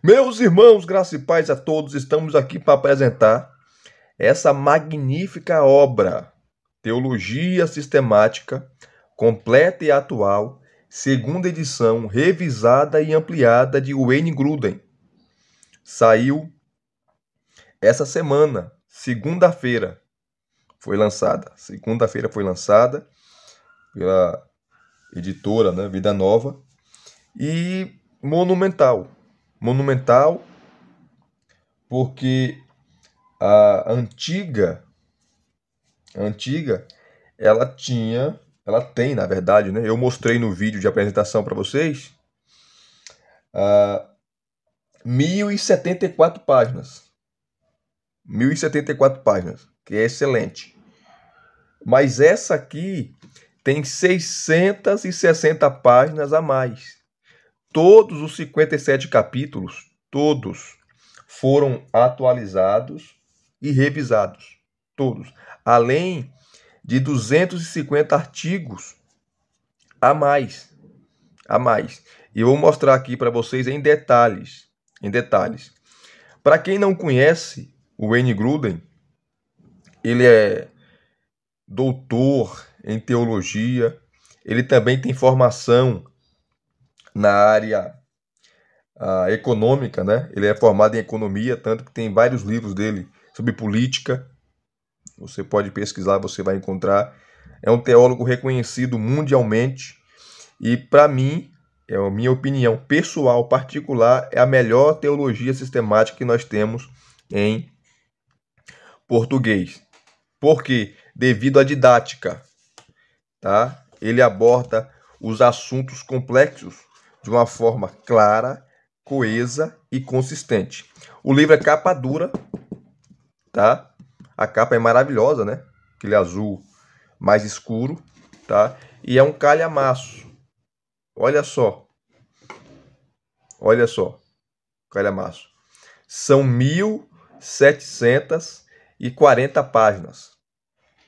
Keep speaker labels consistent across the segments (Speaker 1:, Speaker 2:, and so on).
Speaker 1: Meus irmãos, graça e paz a todos, estamos aqui para apresentar essa magnífica obra, Teologia Sistemática, completa e atual, segunda edição, revisada e ampliada de Wayne Grudem. Saiu essa semana, segunda-feira foi lançada. Segunda-feira foi lançada pela editora, né, Vida Nova, e monumental porque a antiga ela tem, na verdade, né? Eu mostrei no vídeo de apresentação para vocês, 1074 páginas. 1074 páginas, que é excelente. Mas essa aqui tem 660 páginas a mais. Todos os 57 capítulos, todos foram atualizados e revisados. Todos. Além de 250 artigos a mais. E eu vou mostrar aqui para vocês em detalhes. Para quem não conhece o Wayne Grudem, ele é doutor em teologia. Ele também tem formação na área econômica, né? Ele é formado em economia, tanto que tem vários livros dele sobre política. Você pode pesquisar, você vai encontrar. É um teólogo reconhecido mundialmente e, para mim, é a minha opinião pessoal, particular, é a melhor teologia sistemática que nós temos em português. Por quê? Devido à didática, tá? Ele aborda os assuntos complexos de uma forma clara, coesa e consistente. O livro é capa dura, tá? A capa é maravilhosa, né? Aquele azul mais escuro, tá? E é um calhamaço. Olha só, calhamaço. São 1740 páginas,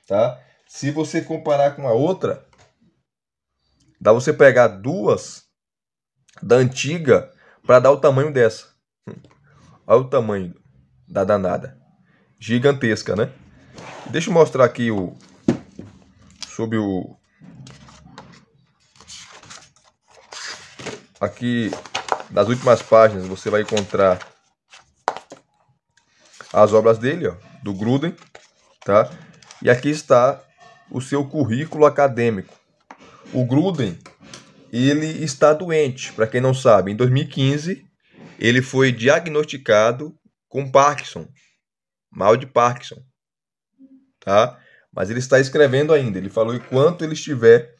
Speaker 1: tá? Se você comparar com a outra, dá você pegar duas da antiga para dar o tamanho dessa. Olha o tamanho da danada. Gigantesca, né? Deixa eu mostrar aqui aqui nas últimas páginas você vai encontrar as obras dele, ó, do Grudem, tá? E aqui está o seu currículo acadêmico. O Grudem, ele está doente, para quem não sabe. Em 2015, ele foi diagnosticado com Parkinson, mal de Parkinson, tá? Mas ele está escrevendo ainda. Ele falou enquanto ele tiver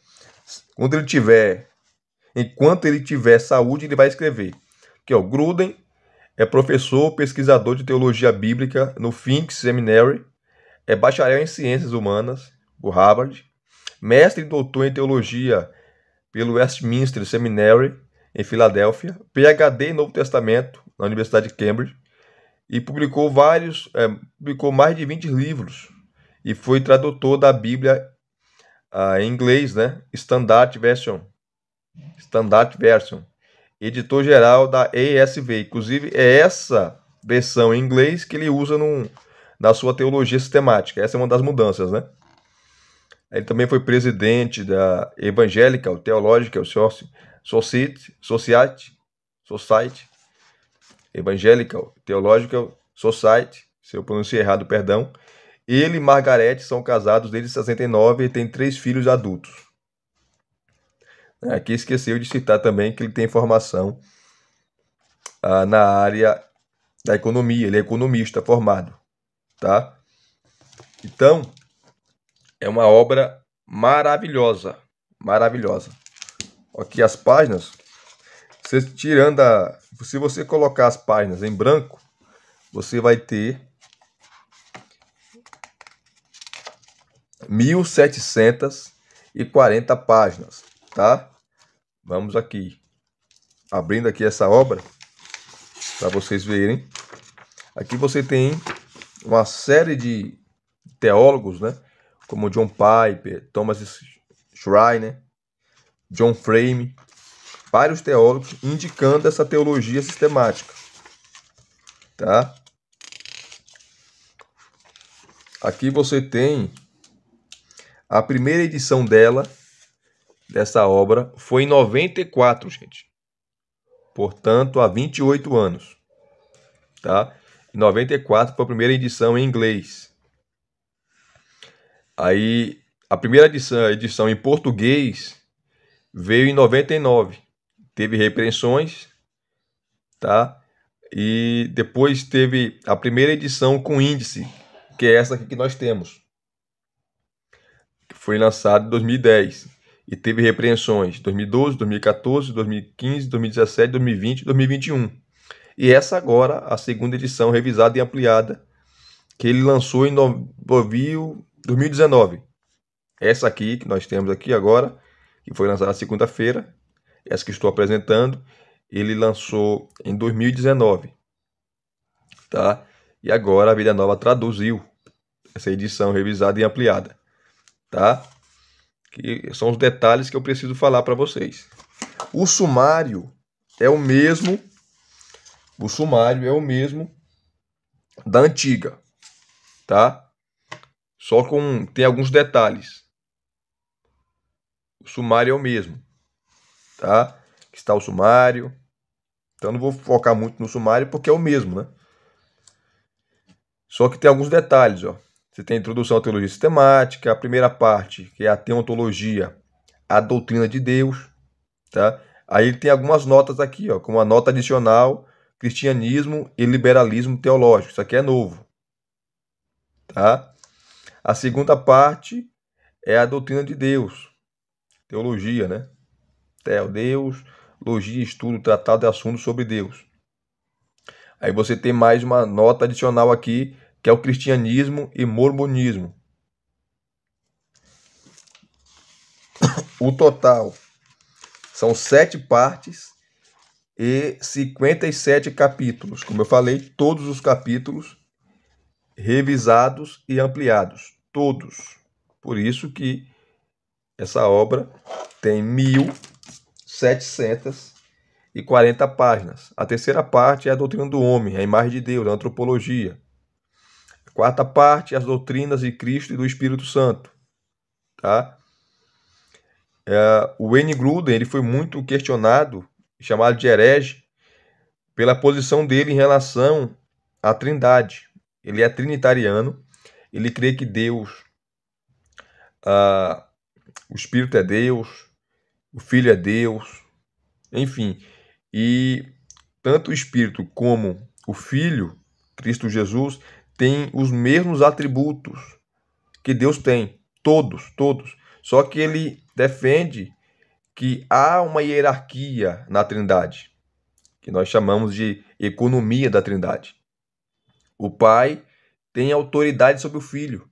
Speaker 1: saúde, ele vai escrever. Aqui, ó, Grudem é professor, pesquisador de teologia bíblica no Fisk Seminary, é bacharel em ciências humanas por Harvard, mestre e doutor em teologia pelo Westminster Seminary em Filadélfia, PhD em Novo Testamento na Universidade de Cambridge e publicou mais de 20 livros e foi tradutor da Bíblia em inglês, né? Standard Version, editor-geral da ESV. Inclusive, é essa versão em inglês que ele usa na sua teologia sistemática. Essa é uma das mudanças, né? Ele também foi presidente da Evangelical Theological Society, Evangelical Theological Society, se eu pronunciei errado, perdão. Ele e Margarete são casados desde 69 e têm 3 filhos adultos. Aqui esqueceu de citar também que ele tem formação na área da economia. Ele é economista formado, tá? Então, é uma obra maravilhosa. Aqui as páginas, se você colocar as páginas em branco, você vai ter 1740 páginas, tá? Vamos aqui, abrindo aqui essa obra, para vocês verem. Aqui você tem uma série de teólogos, né? Como John Piper, Thomas Schreiner, John Frame, vários teólogos indicando essa teologia sistemática. tá? Aqui você tem a primeira edição dessa obra, foi em 94, gente. Portanto, há 28 anos, tá? Em 94 foi a primeira edição em inglês. Aí, a primeira edição em português veio em 99. Teve repreensões, tá? E depois teve a primeira edição com índice, que é essa aqui que nós temos, que foi lançada em 2010. E teve repreensões 2012, 2014, 2015, 2017, 2020 e 2021. E essa agora, a segunda edição revisada e ampliada, que ele lançou em 2019. Essa aqui, que nós temos aqui agora, que foi lançada na segunda-feira, essa que estou apresentando, ele lançou em 2019, tá? E agora a Vida Nova traduziu essa edição revisada e ampliada, tá? Que são os detalhes que eu preciso falar para vocês. O sumário é o mesmo, da antiga, tá? Só tem alguns detalhes. O sumário é o mesmo, tá? Aqui está o sumário. Então não vou focar muito no sumário porque é o mesmo, né? Só que tem alguns detalhes, ó. Você tem a introdução à teologia sistemática, a primeira parte, que é a teontologia, a doutrina de Deus, tá? Aí tem algumas notas aqui, ó, como a nota adicional, cristianismo e liberalismo teológico. Isso aqui é novo, tá? A segunda parte é a doutrina de Deus, teologia, né? Deus, logia, estudo, tratado de assuntos sobre Deus. Aí você tem mais uma nota adicional aqui, que é o cristianismo e mormonismo. O total são 7 partes e 57 capítulos. Como eu falei, todos os capítulos revisados e ampliados. Todos. Por isso que essa obra tem 1.740 páginas. A terceira parte é a doutrina do homem, a imagem de Deus, a antropologia. A quarta parte, as doutrinas de Cristo e do Espírito Santo. Tá? O Wayne Grudem, ele foi muito questionado, chamado de herege, pela posição dele em relação à Trindade. Ele é trinitariano, ele crê que Deus, o Espírito é Deus, o Filho é Deus, enfim. E tanto o Espírito como o Filho, Cristo Jesus, têm os mesmos atributos que Deus tem. Todos, todos. Só que ele defende que há uma hierarquia na Trindade, que nós chamamos de economia da Trindade. O Pai tem autoridade sobre o Filho.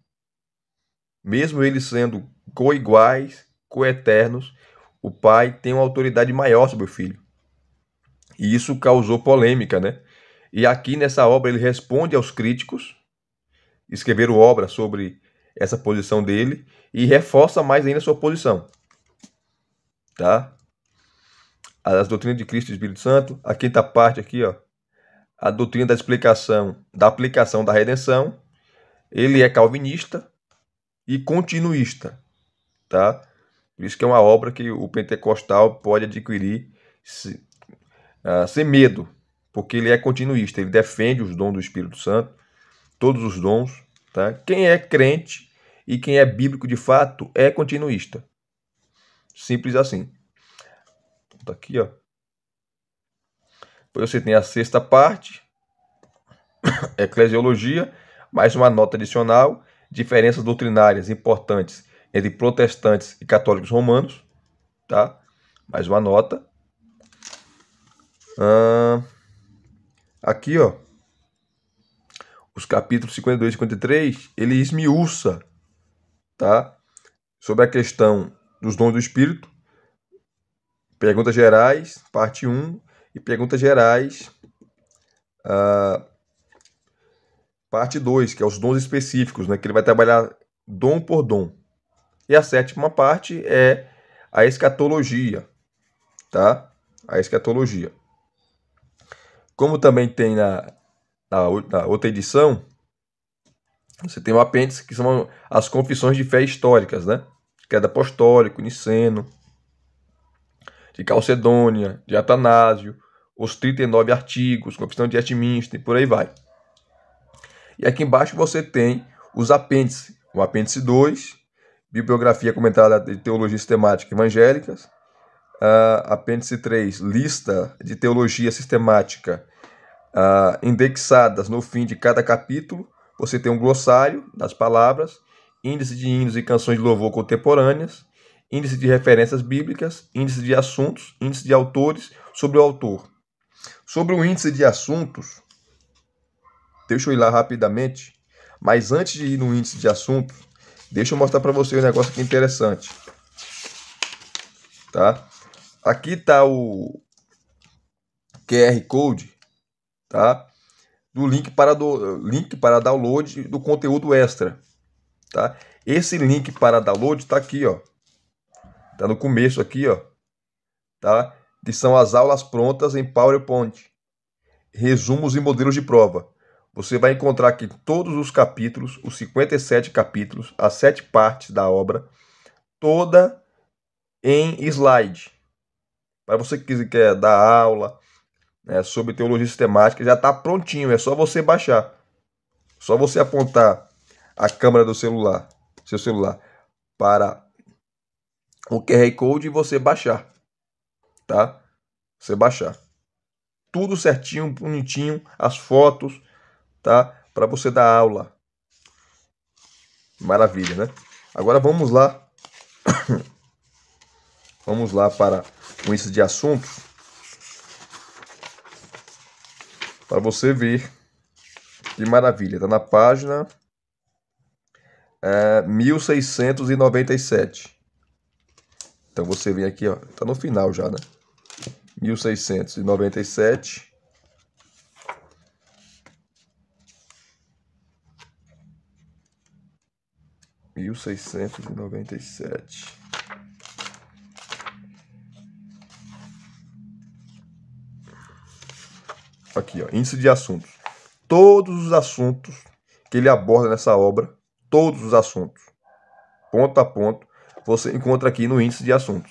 Speaker 1: Mesmo eles sendo coiguais, coeternos, o Pai tem uma autoridade maior sobre o Filho. E isso causou polêmica, né? E aqui nessa obra ele responde aos críticos, escreveram obra sobre essa posição dele e reforça mais ainda a sua posição. Tá? As doutrinas de Cristo e do Espírito Santo, a quinta parte aqui, ó, a doutrina da aplicação da redenção. Ele é calvinista e continuista, tá? Por isso que é uma obra que o pentecostal pode adquirir sem medo, porque ele é continuista, ele defende os dons do Espírito Santo, todos os dons, tá? Quem é crente e quem é bíblico de fato é continuista. Simples assim. Tá aqui, ó. Depois você tem a sexta parte, eclesiologia, mais uma nota adicional, diferenças doutrinárias importantes entre protestantes e católicos romanos, tá? Mais uma nota. Aqui, ó, os capítulos 52 e 53, ele esmiuça, tá? Sobre a questão dos dons do Espírito, perguntas gerais, parte 1, e perguntas gerais, parte 2, que é os dons específicos, né? Que ele vai trabalhar dom por dom. E a sétima parte é a escatologia, tá? A escatologia. Como também tem na na outra edição, você tem um apêndice que são as confissões de fé históricas, né? Credo Apostólico, Niceno, de Calcedônia, de Atanásio, os 39 artigos, Confissão de Westminster, e por aí vai. E aqui embaixo você tem os apêndices. O apêndice 2, Bibliografia comentada de Teologia Sistemática Evangélicas. Apêndice 3, Lista de Teologia Sistemática indexadas no fim de cada capítulo. Você tem um glossário das palavras, índice de hinos e canções de louvor contemporâneas, índice de referências bíblicas, índice de assuntos, índice de autores, sobre o autor. Sobre o índice de assuntos, deixa eu ir lá rapidamente, mas antes de ir no índice de assuntos, deixa eu mostrar para você um negócio aqui interessante. Tá? Aqui está o QR Code, tá? Do link para download do conteúdo extra, tá? Esse link para download está aqui, ó. Tá no começo aqui, ó, tá? Que são as aulas prontas em PowerPoint, resumos e modelos de prova. Você vai encontrar aqui todos os capítulos, os 57 capítulos, as 7 partes da obra, toda em slide. Para você que quer dar aula, né, sobre teologia sistemática, já está prontinho, é só você baixar. Só você apontar a câmera do celular, seu celular, para o QR Code e você baixar, tá? Você baixar. Tudo certinho, bonitinho, as fotos, tá? Para você dar aula. Maravilha, né? Agora vamos lá. Vamos lá para o índice de assuntos. Para você ver que maravilha. Está na página 1697. Então você vem aqui, ó. Está no final já, né? 1697. Aqui, ó, índice de assuntos. Todos os assuntos que ele aborda nessa obra, todos os assuntos, ponto a ponto, você encontra aqui no índice de assuntos.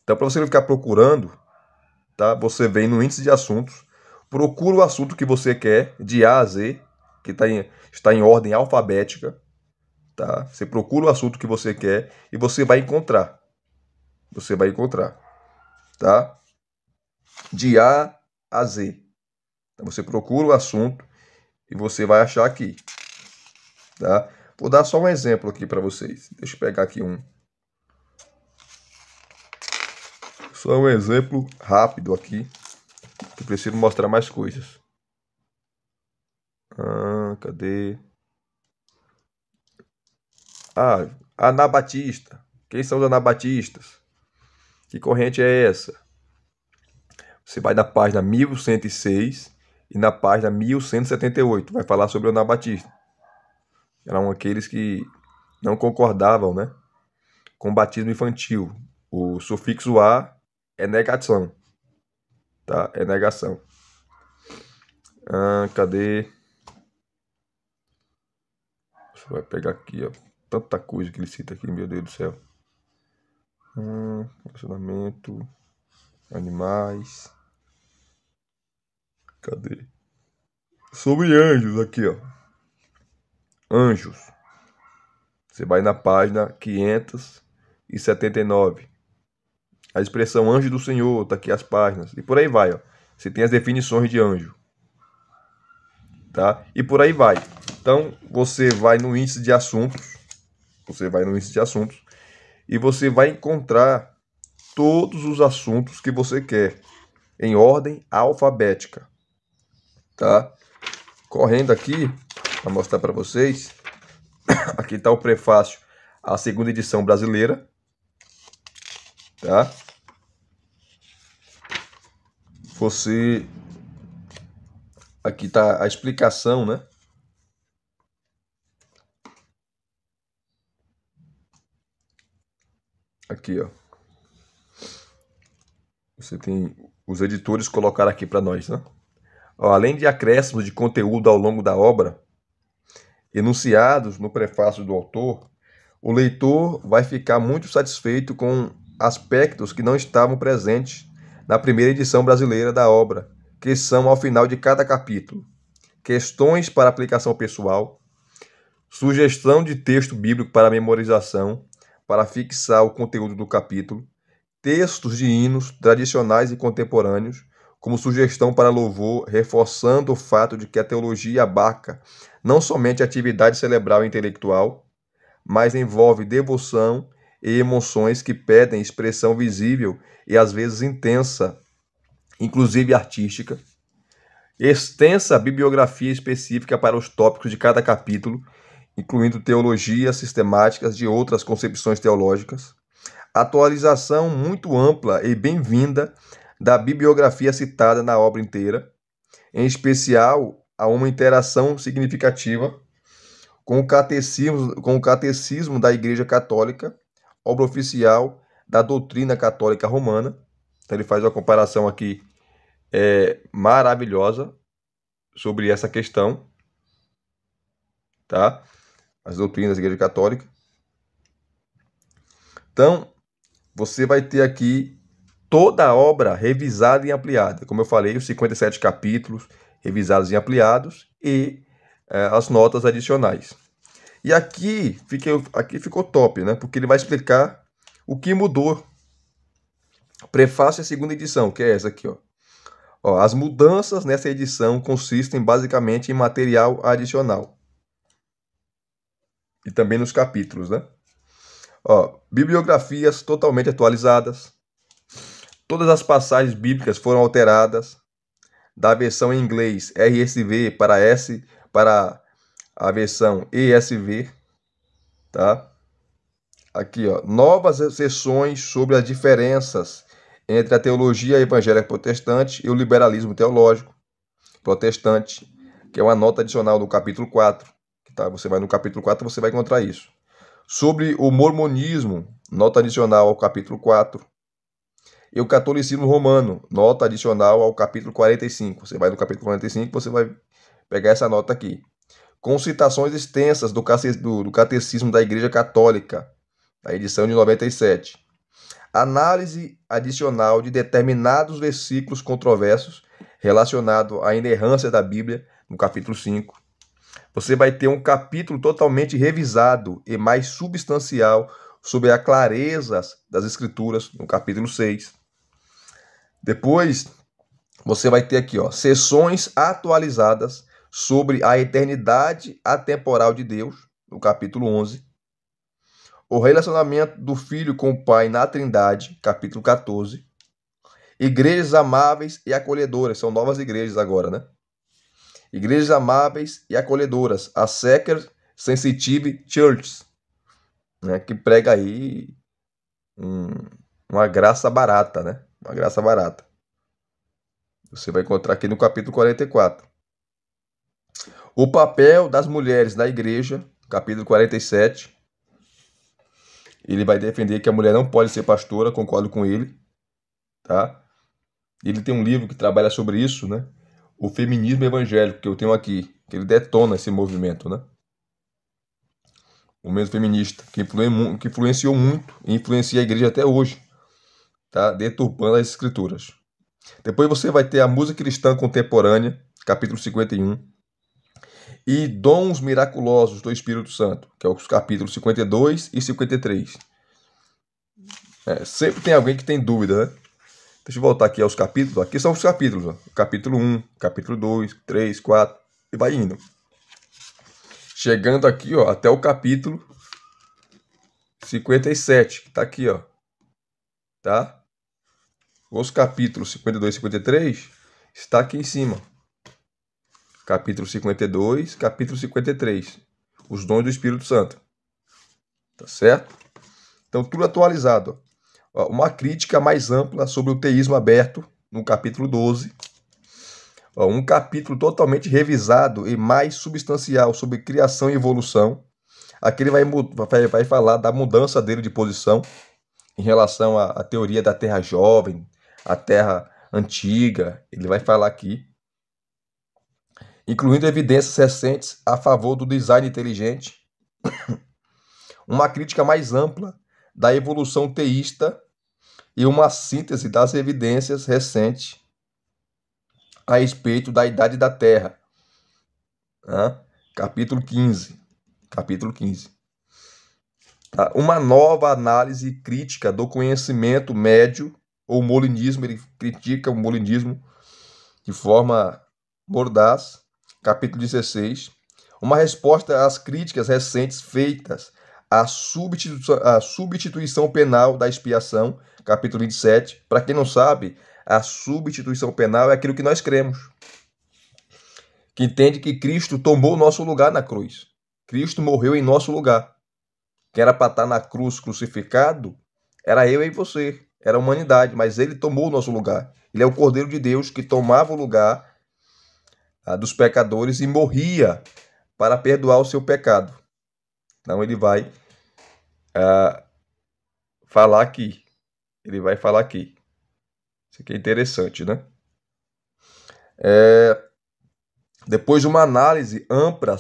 Speaker 1: Então, para você não ficar procurando, tá? Você vem no índice de assuntos, procura o assunto que você quer, de A a Z, que está em ordem alfabética, tá? Você procura o assunto que você quer e você vai encontrar. Você vai encontrar, tá? De A a Z. Então, você procura o assunto e você vai achar aqui, tá? Vou dar só um exemplo aqui para vocês. Deixa eu pegar aqui um. Só um exemplo rápido aqui, que eu preciso mostrar mais coisas. Cadê? Anabatista. Quem são os anabatistas? Que corrente é essa? Você vai na página 1106 e na página 1178. Vai falar sobre o anabatista. Eram aqueles que não concordavam, né, com o batismo infantil. O sufixo A é negação. Tá? É negação. Cadê? Você vai pegar aqui, ó. Tanta coisa que ele cita aqui, meu Deus do céu. Relacionamento. Animais. Cadê? Sobre anjos aqui, ó. Anjos. Você vai na página 579. A expressão anjo do Senhor, tá aqui as páginas. E por aí vai, ó. Você tem as definições de anjo. Tá? E por aí vai. Então, você vai no índice de assuntos. Você vai no índice de assuntos. E você vai encontrar todos os assuntos que você quer. Em ordem alfabética. Tá? Correndo aqui, para mostrar para vocês. Aqui está o prefácio à segunda edição brasileira. Tá? Você... Aqui está a explicação, né? Aqui, ó. Você tem... Os editores colocaram aqui para nós, né? Ó, além de acréscimos de conteúdo ao longo da obra, enunciados no prefácio do autor, o leitor vai ficar muito satisfeito com aspectos que não estavam presentes na primeira edição brasileira da obra, que são ao final de cada capítulo: questões para aplicação pessoal, sugestão de texto bíblico para memorização, para fixar o conteúdo do capítulo, textos de hinos tradicionais e contemporâneos, como sugestão para louvor, reforçando o fato de que a teologia abarca não somente a atividade cerebral e intelectual, mas envolve devoção e emoções que pedem expressão visível e às vezes intensa, inclusive artística. Extensa bibliografia específica para os tópicos de cada capítulo, incluindo teologias sistemáticas de outras concepções teológicas. Atualização muito ampla e bem-vinda da bibliografia citada na obra inteira, em especial a uma interação significativa com o catecismo da Igreja Católica, obra oficial da doutrina católica romana. Então ele faz uma comparação aqui maravilhosa sobre essa questão, tá? As doutrinas da Igreja Católica. Então, você vai ter aqui toda a obra revisada e ampliada. Como eu falei, os 57 capítulos revisados e ampliados e as notas adicionais. E aqui ficou top, né? Porque ele vai explicar o que mudou. Prefácio é a segunda edição, que é essa aqui, ó. Ó, as mudanças nessa edição consistem basicamente em material adicional. E também nos capítulos, né? Ó, bibliografias totalmente atualizadas. Todas as passagens bíblicas foram alteradas da versão em inglês RSV para a versão ESV, tá? Aqui, ó, novas seções sobre as diferenças entre a teologia evangélica protestante e o liberalismo teológico protestante, que é uma nota adicional no capítulo 4, tá? Você vai no capítulo 4, você vai encontrar isso. Sobre o mormonismo, nota adicional ao capítulo 4. E o catolicismo romano, nota adicional ao capítulo 45. Você vai no capítulo 45, você vai pegar essa nota aqui. Com citações extensas do Catecismo da Igreja Católica, da edição de 97. Análise adicional de determinados versículos controversos relacionados à inerrância da Bíblia, no capítulo 5. Você vai ter um capítulo totalmente revisado e mais substancial sobre a clareza das Escrituras, no capítulo 6. Depois, você vai ter aqui, ó, sessões atualizadas sobre a eternidade atemporal de Deus, no capítulo 11. O relacionamento do Filho com o Pai na Trindade, capítulo 14. Igrejas amáveis e acolhedoras, são novas igrejas agora, né? Igrejas amáveis e acolhedoras, a Seeker Sensitive Church, né? Que prega aí uma graça barata, né? Uma graça barata. Você vai encontrar aqui no capítulo 44. O papel das mulheres na igreja, capítulo 47. Ele vai defender que a mulher não pode ser pastora, concordo com ele, tá? Ele tem um livro que trabalha sobre isso, né? O feminismo evangélico, que eu tenho aqui, que ele detona esse movimento, né? O movimento feminista, que influenciou muito e influencia a igreja até hoje, tá? Deturpando as escrituras. Depois você vai ter a música cristã contemporânea, capítulo 51, e dons miraculosos do Espírito Santo, que é os capítulos 52 e 53. Sempre tem alguém que tem dúvida, né? Deixa eu voltar aqui aos capítulos. Aqui são os capítulos, ó. Capítulo 1, capítulo 2, 3, 4, e vai indo. Chegando aqui, ó, até o capítulo 57, que tá aqui, ó. Tá? Os capítulos 52 e 53 está aqui em cima. Capítulo 52, capítulo 53. Os dons do Espírito Santo. Tá certo? Então, tudo atualizado. Ó, uma crítica mais ampla sobre o teísmo aberto, no capítulo 12. Ó, um capítulo totalmente revisado e mais substancial sobre criação e evolução. Aqui ele vai falar da mudança dele de posição em relação à teoria da Terra jovem, a Terra antiga. Ele vai falar aqui. incluindo evidências recentes a favor do design inteligente, uma crítica mais ampla da evolução teísta e uma síntese das evidências recentes a respeito da idade da Terra. Capítulo 15. Capítulo 15. Uma nova análise crítica do conhecimento médio, ou molinismo, ele critica o molinismo de forma mordaz. Capítulo 16. Uma resposta às críticas recentes feitas à substituição penal da expiação. Capítulo 27. Para quem não sabe, a substituição penal é aquilo que nós cremos, que entende que Cristo tomou o nosso lugar na cruz. Cristo morreu em nosso lugar. Quem era para estar na cruz crucificado era eu e você, era a humanidade, mas ele tomou o nosso lugar. Ele é o Cordeiro de Deus que tomava o lugar dos pecadores e morria para perdoar o seu pecado. Então ele vai falar aqui. Ele vai falar aqui. Isso aqui é interessante, né? Depois uma análise ampla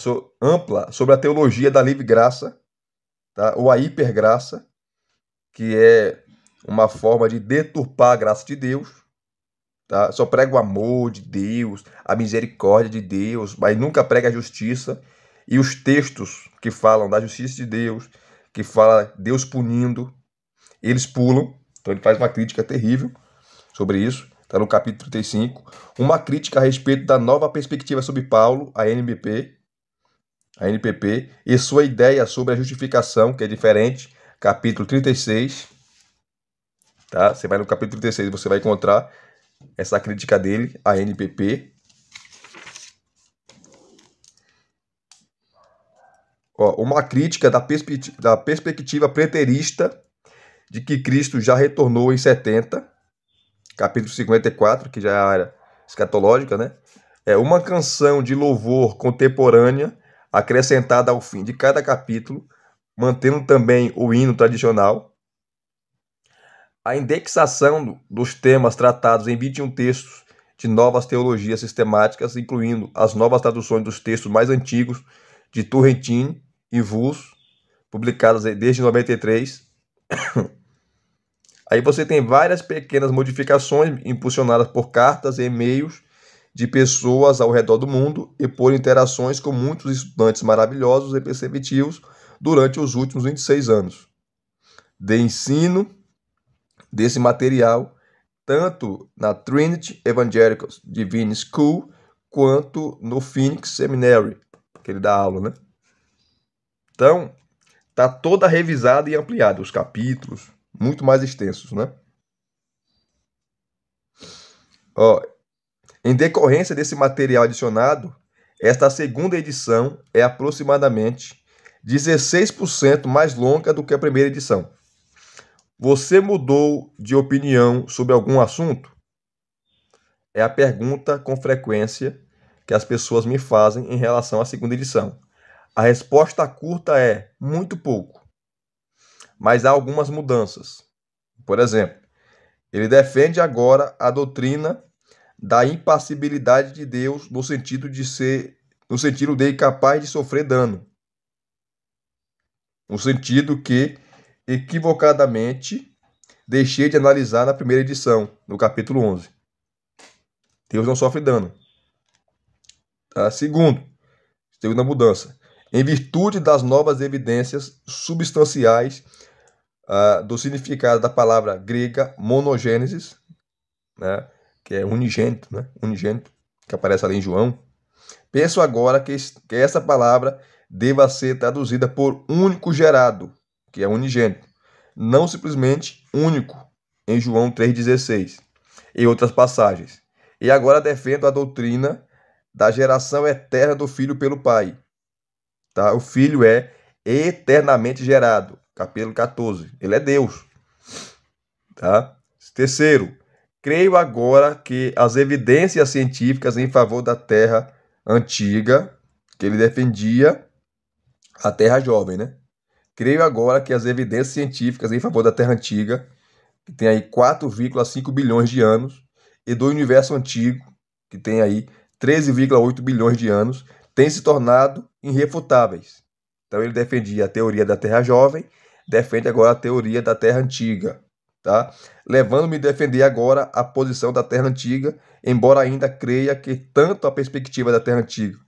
Speaker 1: sobre a teologia da livre graça, tá? Ou a hipergraça, que é uma forma de deturpar a graça de Deus. Tá? Só prega o amor de Deus, a misericórdia de Deus, mas nunca prega a justiça. E os textos que falam da justiça de Deus, que fala Deus punindo, eles pulam. Então ele faz uma crítica terrível sobre isso. Está no capítulo 35. Uma crítica a respeito da nova perspectiva sobre Paulo, a NPP, e sua ideia sobre a justificação, que é diferente. Capítulo 36. Tá? Você vai no capítulo 36 e você vai encontrar essa crítica dele, a NPP. Uma crítica da perspectiva preterista de que Cristo já retornou em 70. Capítulo 54, que já é a área escatológica, né? É uma canção de louvor contemporânea acrescentada ao fim de cada capítulo, mantendo também o hino tradicional. A indexação dos temas tratados em 21 textos de novas teologias sistemáticas, incluindo as novas traduções dos textos mais antigos de Turrentine e Vos, publicadas desde 93. Aí você tem várias pequenas modificações impulsionadas por cartas e e-mails de pessoas ao redor do mundo e por interações com muitos estudantes maravilhosos e perceptivos durante os últimos 26 anos de ensino desse material, tanto na Trinity Evangelical Divine School quanto no Phoenix Seminary, que ele dá aula, né? Então, tá toda revisada e ampliada, os capítulos, muito mais extensos, né? Em decorrência desse material adicionado, esta segunda edição é aproximadamente 16% mais longa do que a primeira edição. Você mudou de opinião sobre algum assunto? É a pergunta com frequência que as pessoas me fazem em relação à segunda edição. A resposta curta é muito pouco, mas há algumas mudanças. Por exemplo, ele defende agora a doutrina da impassibilidade de Deus no sentido de incapaz de sofrer dano. No sentido que, equivocadamente, deixei de analisar na primeira edição, no capítulo 11. Deus não sofre dano. Segunda mudança. Em virtude das novas evidências substanciais do significado da palavra grega monogênesis, né, que é unigênito, né, unigênito, que aparece ali em João, penso agora que essa palavra deva ser traduzida por único gerado, que é unigênito, não simplesmente único, em João 3,16, e outras passagens. E agora defendo a doutrina da geração eterna do Filho pelo Pai. Tá? O Filho é eternamente gerado. Capítulo 14. Ele é Deus. Tá? Terceiro, creio agora que as evidências científicas em favor da Terra antiga, que ele defendia a Terra jovem, né? Creio agora que as evidências científicas em favor da Terra antiga, que tem aí 4,5 bilhões de anos, e do universo antigo, que tem aí 13,8 bilhões de anos, têm se tornado irrefutáveis. Então ele defendia a teoria da Terra jovem, defende agora a teoria da Terra antiga, tá? Levando-me a defender agora a posição da Terra antiga, embora ainda creia que tanto a perspectiva da Terra antiga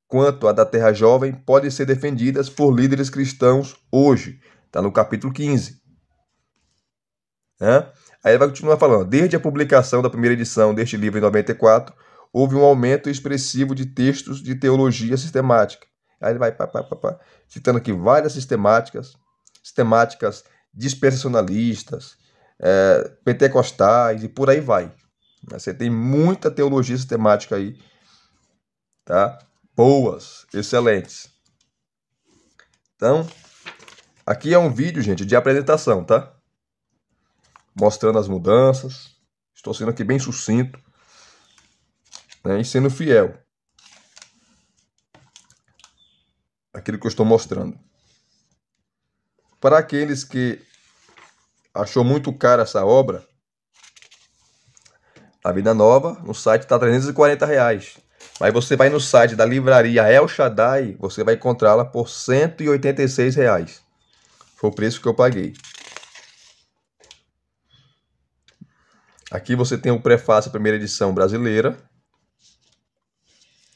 Speaker 1: quanto a da Terra jovem podem ser defendidas por líderes cristãos hoje. Está no capítulo 15. Né? Aí ele vai continuar falando. Desde a publicação da primeira edição deste livro em 94, houve um aumento expressivo de textos de teologia sistemática. Aí ele vai citando aqui várias sistemáticas dispensacionalistas, pentecostais e por aí vai. Você tem muita teologia sistemática aí, tá? Boas, excelentes. Então, aqui é um vídeo, gente, de apresentação, tá? Mostrando as mudanças. Estou sendo aqui bem sucinto, né? E sendo fiel àquilo que eu estou mostrando. Para aqueles que achou muito cara essa obra, a Vida Nova, no site está R$340. Mas você vai no site da livraria El Shaddai, você vai encontrá-la por R$186. Foi o preço que eu paguei. Aqui você tem o prefácio, primeira edição brasileira.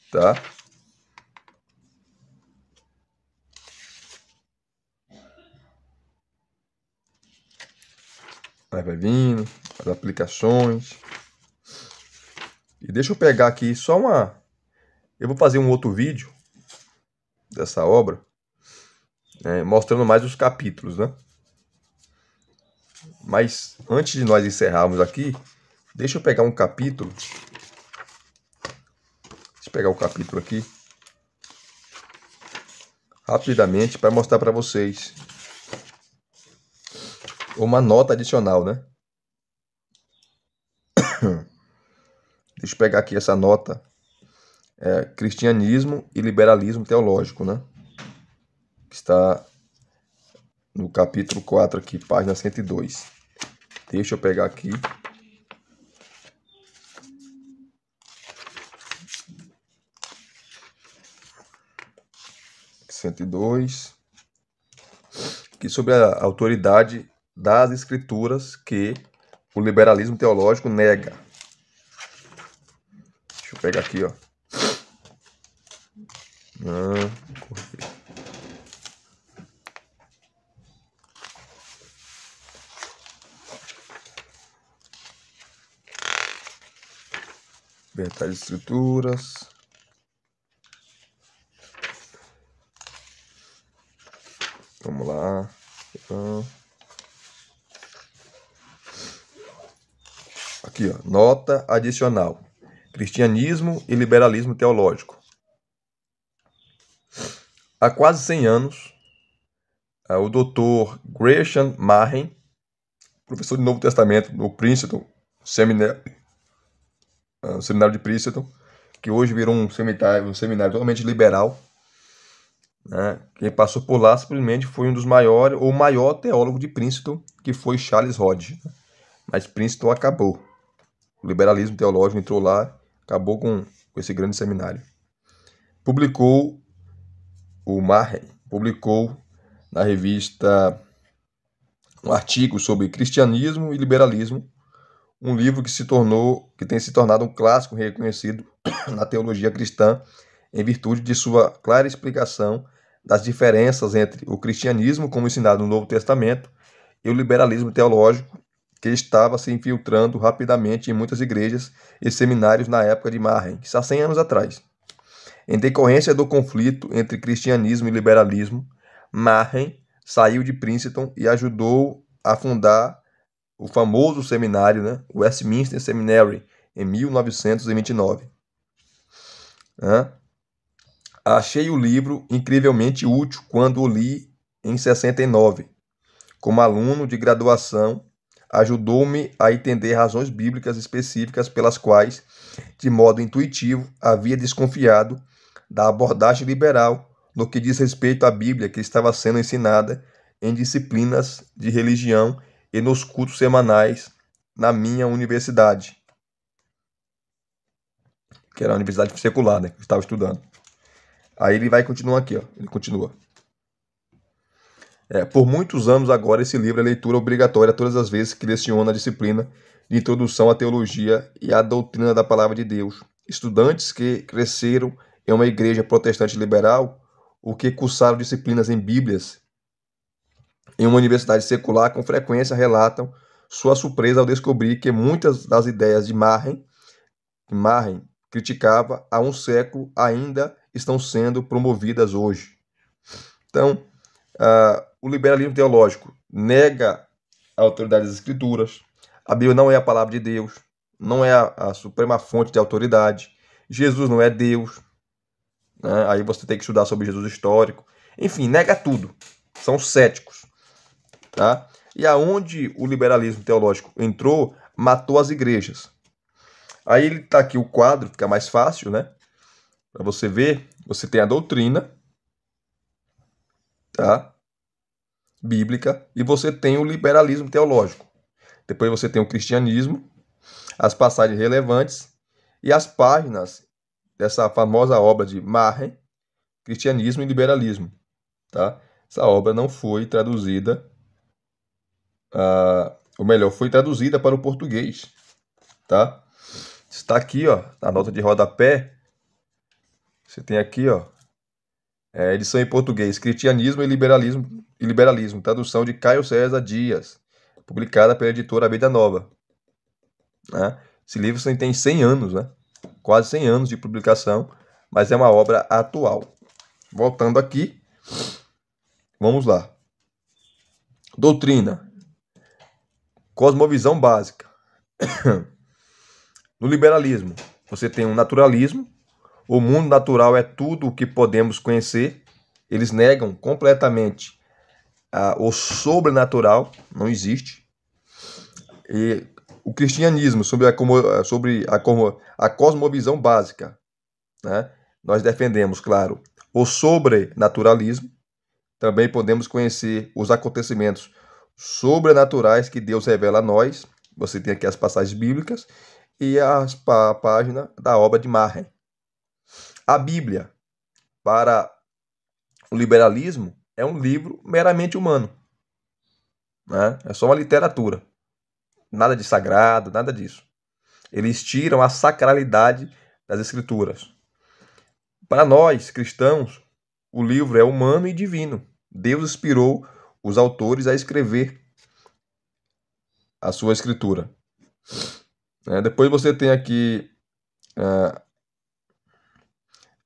Speaker 1: Tá? Aí vai vindo, as aplicações. E deixa eu pegar aqui só uma... Eu vou fazer um outro vídeo dessa obra, mostrando mais os capítulos, né? Mas antes de nós encerrarmos aqui, deixa eu pegar um capítulo. Deixa eu pegar o capítulo aqui rapidamente para mostrar para vocês uma nota adicional, né? Deixa eu pegar aqui essa nota. Cristianismo e liberalismo teológico, né? Que está no capítulo 4 aqui, página 102. Deixa eu pegar aqui. Aqui sobre a autoridade das escrituras que o liberalismo teológico nega. Deixa eu pegar aqui, ó. Verdade das escrituras. Vamos lá. Aqui, ó. Nota adicional. Cristianismo e liberalismo teológico. Há quase 100 anos, o Dr. Gresham Machen, professor de Novo Testamento no Princeton Seminário de Princeton, que hoje virou um seminário totalmente liberal, né? Quem passou por lá simplesmente foi um dos maiores, ou o maior teólogo de Princeton, que foi Charles Hodge. Mas Princeton acabou. O liberalismo teológico entrou lá, acabou com esse grande seminário. O Machen publicou na revista um artigo sobre cristianismo e liberalismo, um livro que tem se tornado um clássico reconhecido na teologia cristã em virtude de sua clara explicação das diferenças entre o cristianismo, como ensinado no Novo Testamento, e o liberalismo teológico, que estava se infiltrando rapidamente em muitas igrejas e seminários na época de Machen, que está 100 anos atrás. Em decorrência do conflito entre cristianismo e liberalismo, Machen saiu de Princeton e ajudou a fundar o famoso seminário, né, Westminster Seminary, em 1929. Achei o livro incrivelmente útil quando o li em 69. Como aluno de graduação, ajudou-me a entender razões bíblicas específicas pelas quais, de modo intuitivo, havia desconfiado da abordagem liberal no que diz respeito à Bíblia que estava sendo ensinada em disciplinas de religião e nos cultos semanais na minha universidade. que era a universidade secular, né, que eu estava estudando. Aí ele vai continuar aqui, ó. Ele continua. Por muitos anos agora, esse livro é leitura obrigatória todas as vezes que leciona a disciplina de introdução à teologia e à doutrina da palavra de Deus. Estudantes que cresceram em uma igreja protestante liberal ou que cursaram disciplinas em Bíblias em uma universidade secular com frequência relatam sua surpresa ao descobrir que muitas das ideias de Marren criticava há um século ainda estão sendo promovidas hoje. Então, o liberalismo teológico nega a autoridade das escrituras. A Bíblia não é a palavra de Deus, não é a suprema fonte de autoridade. Jesus não é Deus, né? Aí você tem que estudar sobre Jesus histórico. Enfim, nega tudo. São céticos, tá? E aonde o liberalismo teológico entrou, matou as igrejas. Aí ele tá aqui o quadro, fica mais fácil, né? Para você ver, você tem a doutrina, tá? Bíblica, e você tem o liberalismo teológico. Depois você tem o cristianismo, as passagens relevantes e as páginas dessa famosa obra de Marren, Cristianismo e Liberalismo, tá? Essa obra não foi traduzida, ou melhor, foi traduzida para o português, tá? Está aqui, ó, na nota de rodapé. Você tem aqui, ó, edição em português, Cristianismo e Liberalismo, tradução de Caio César Dias, publicada pela editora Vida Nova, né? Esse livro tem 100 anos, né? Quase 100 anos de publicação, mas é uma obra atual. Voltando aqui, vamos lá. Doutrina. Cosmovisão básica. No liberalismo, você tem um naturalismo. O mundo natural é tudo o que podemos conhecer. Eles negam completamente o sobrenatural, não existe. E o cristianismo, sobre a cosmovisão básica, né? Nós defendemos, claro, o sobrenaturalismo. Também podemos conhecer os acontecimentos sobrenaturais que Deus revela a nós. Você tem aqui as passagens bíblicas e a página da obra de Marren. A Bíblia, para o liberalismo, é um livro meramente humano, né? É só uma literatura. Nada de sagrado, nada disso. Eles tiram a sacralidade das escrituras. Para nós, cristãos, o livro é humano e divino. Deus inspirou os autores a escrever a sua escritura. Depois você tem aqui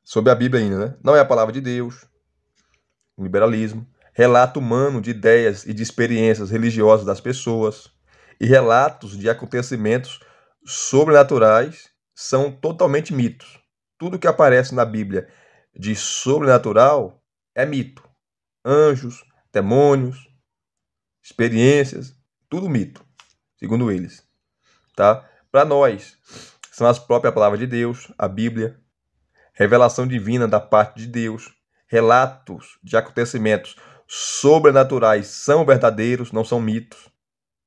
Speaker 1: sobre a Bíblia ainda, né? Não é a palavra de Deus, o liberalismo, relato humano de ideias e de experiências religiosas das pessoas e relatos de acontecimentos sobrenaturais são totalmente mitos. Tudo que aparece na Bíblia de sobrenatural é mito. Anjos, demônios, experiências, tudo mito, segundo eles, tá? Para nós, são as próprias palavras de Deus, a Bíblia, revelação divina da parte de Deus, relatos de acontecimentos sobrenaturais são verdadeiros, não são mitos,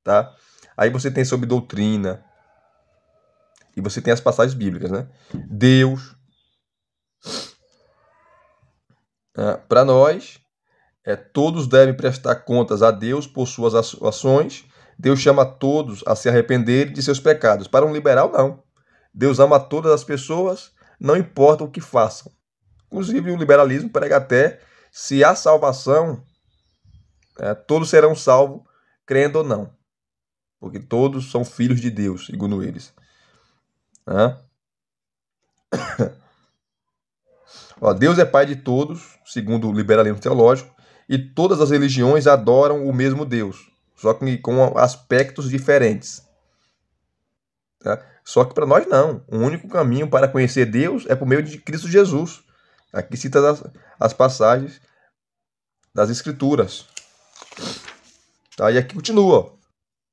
Speaker 1: tá? Aí você tem sobre doutrina e você tem as passagens bíblicas, né? Deus, para nós, todos devem prestar contas a Deus por suas ações. Deus chama todos a se arrependerem de seus pecados. Para um liberal, não. Deus ama todas as pessoas, não importa o que façam. Inclusive, o liberalismo prega até se há salvação, todos serão salvos, crendo ou não. Porque todos são filhos de Deus, segundo eles. Deus é pai de todos, segundo o liberalismo teológico, e todas as religiões adoram o mesmo Deus, só que com aspectos diferentes. Tá? Só que para nós não. O único caminho para conhecer Deus é por meio de Cristo Jesus. Aqui cita as passagens das Escrituras. Tá? E aqui continua.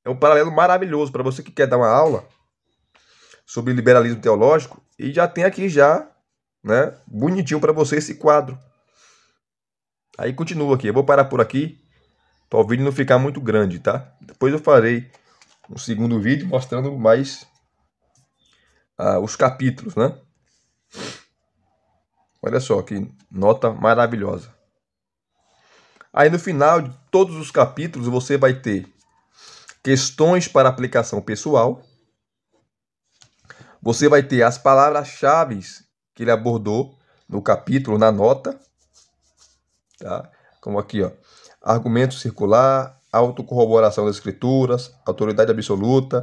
Speaker 1: É um paralelo maravilhoso para você que quer dar uma aula sobre liberalismo teológico. E já tem aqui já, né, bonitinho para você esse quadro. Aí continua aqui. Eu vou parar por aqui para o vídeo não ficar muito grande, tá? Depois eu farei um segundo vídeo mostrando mais os capítulos, né? Olha só que nota maravilhosa. Aí no final de todos os capítulos você vai ter questões para aplicação pessoal. Você vai ter as palavras-chave que ele abordou no capítulo, na nota. Tá? Como aqui, ó. Argumento circular, autocorroboração das escrituras, autoridade absoluta,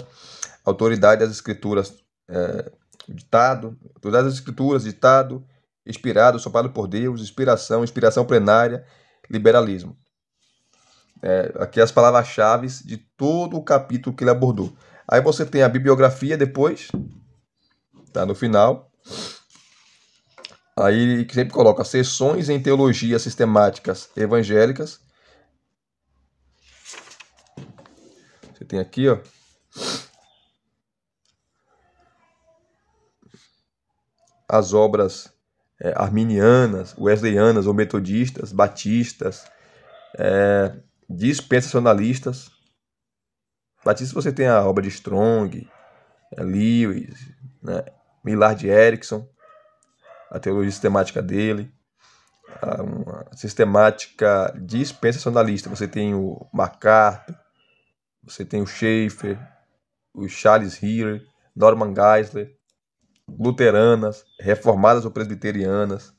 Speaker 1: autoridade das escrituras, ditado, autoridade das escrituras, ditado, inspirado, soprado por Deus, inspiração plenária, liberalismo. Aqui as palavras-chave de todo o capítulo que ele abordou. Aí você tem a bibliografia depois, tá no final. Aí ele sempre coloca sessões em teologia sistemáticas evangélicas. Você tem aqui, ó, as obras arminianas, wesleyanas ou metodistas, batistas, dispensacionalistas. Batistas você tem a obra de Strong, Lewis, né, Millard Erickson, a teologia sistemática dele, uma sistemática dispensacionalista. Você tem o MacArthur, você tem o Schaeffer, o Charles Healy, Norman Geisler, luteranas, reformadas ou presbiterianas,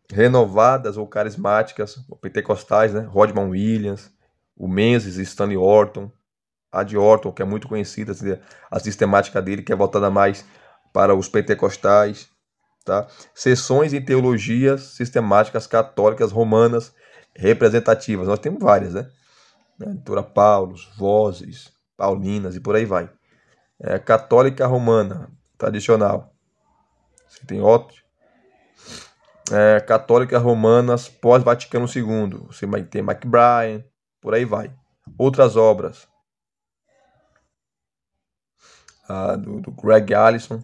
Speaker 1: renovadas ou carismáticas, ou pentecostais, né? Rodman Williams, o Menzies e Stanley Orton, a de Orton, que é muito conhecida, a sistemática dele, que é voltada mais para os pentecostais, tá? Sessões em teologias sistemáticas católicas romanas representativas. Nós temos várias, né? Editora Paulos, Vozes, Paulinas e por aí vai. Católica Romana, tradicional. Você tem outro. Católica Romanas pós-Vaticano II. Você vai ter McBrien, por aí vai. Outras obras. Do Greg Allison.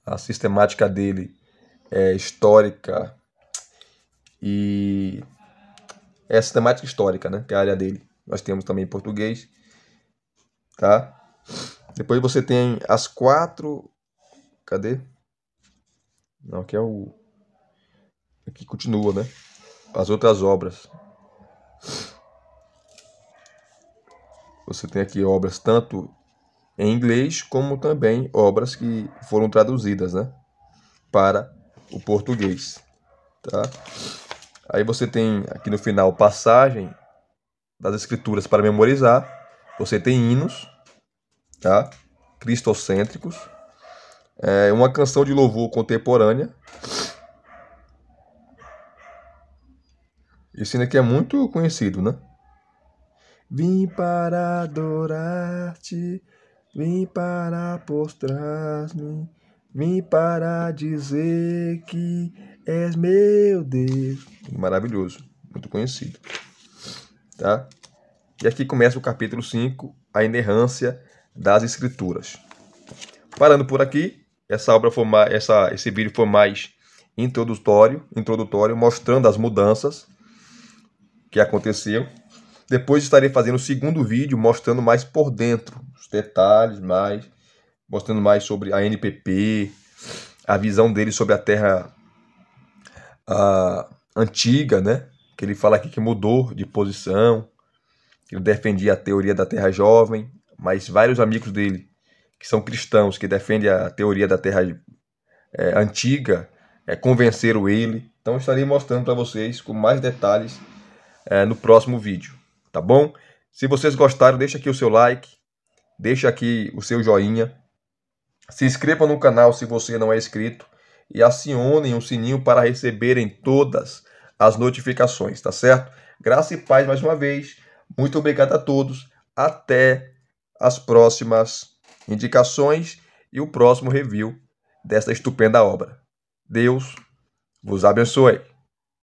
Speaker 1: A sistemática dele é histórica e é a sistemática histórica, né? Que é a área dele. Nós temos também em português, tá? Depois você tem as 4. Cadê? Não, aqui é o. Aqui continua, né? As outras obras. Você tem aqui obras tanto em inglês como também obras que foram traduzidas, né? Para o português, tá? Aí você tem aqui no final passagem das escrituras para memorizar. Você tem hinos, tá? Cristocêntricos. Uma canção de louvor contemporânea. Esse aqui é muito conhecido, né? Vim para adorar-te, vim para postrar-me, vim para dizer que és meu Deus. Maravilhoso, muito conhecido, tá? E aqui começa o capítulo 5, a inerrância das escrituras. Parando por aqui, esse vídeo foi mais introdutório, mostrando as mudanças que aconteceu. Depois estarei fazendo o segundo vídeo mostrando mais por dentro, os detalhes, mostrando mais sobre a NPP, a visão dele sobre a Terra antiga, né? Que ele fala aqui que mudou de posição, que ele defendia a teoria da Terra jovem, mas vários amigos dele, que são cristãos, que defendem a teoria da Terra antiga, convenceram ele. Então estarei mostrando para vocês com mais detalhes no próximo vídeo. Tá bom? Se vocês gostaram, deixa aqui o seu like, deixa aqui o seu joinha, se inscreva no canal se você não é inscrito e acionem o sininho para receberem todas as notificações, tá certo? Graça e paz mais uma vez, muito obrigado a todos, até as próximas indicações e o próximo review desta estupenda obra. Deus vos abençoe.